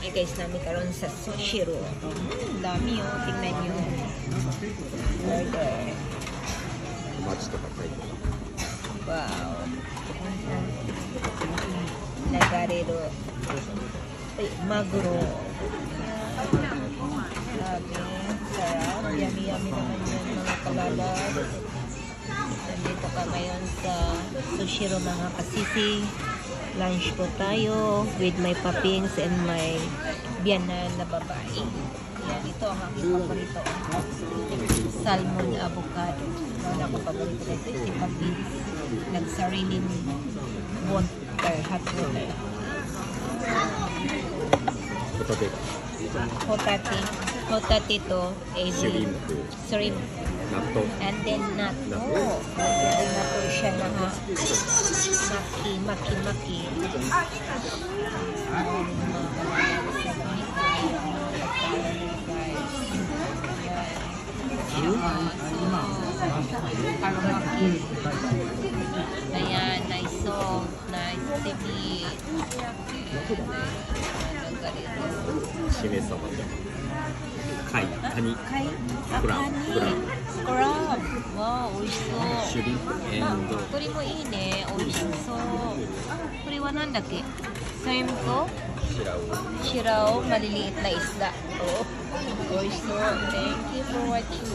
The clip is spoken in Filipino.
kami guys namin karon sa Sushiro. Dami oh, tingnan nyo. Order. Wow. Nagarero. Ay, maguro. Grabe. Sarap. Yummy-yummy naman yan mga kalalad. Nandito ka ngayon sa Sushiro mga kasisi. Lunch po tayo with my papings and my biyanan na babae. Yan, ito ang aking paborito. Salmon avocado. Ano ako paborito nito? Si papings. Nagsariling water, hot water. Hotate to. Shrimp. Natto. And then natto. Natto siya na maki. Ayan, nice soft, nice timid. Kai, kani. Crab. Wow, 美味しそう。Shrimp and 鶏もいいね、美味しそう。これはなんだっけ？サイムとシラオ、maliliit na isda. Oh, 美味しそう。Thank you for watching.